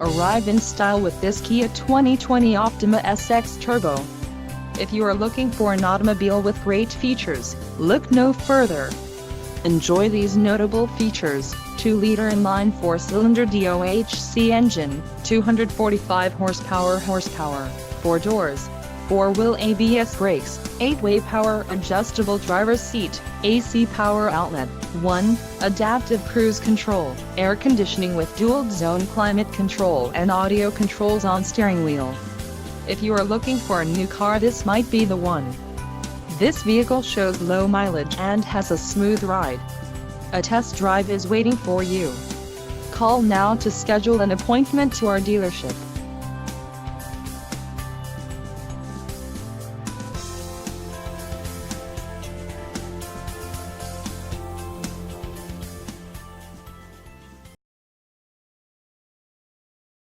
Arrive in style with this Kia 2020 Optima SX Turbo. If you are looking for an automobile with great features, look no further. Enjoy these notable features: 2-liter inline 4-cylinder DOHC engine, 245 horsepower, 4 doors, 4-wheel ABS brakes, 8-way power adjustable driver's seat, AC power outlet, 1, adaptive cruise control, air conditioning with dual-zone climate control and audio controls on steering wheel. If you are looking for a new car, this might be the one. This vehicle shows low mileage and has a smooth ride. A test drive is waiting for you. Call now to schedule an appointment to our dealership.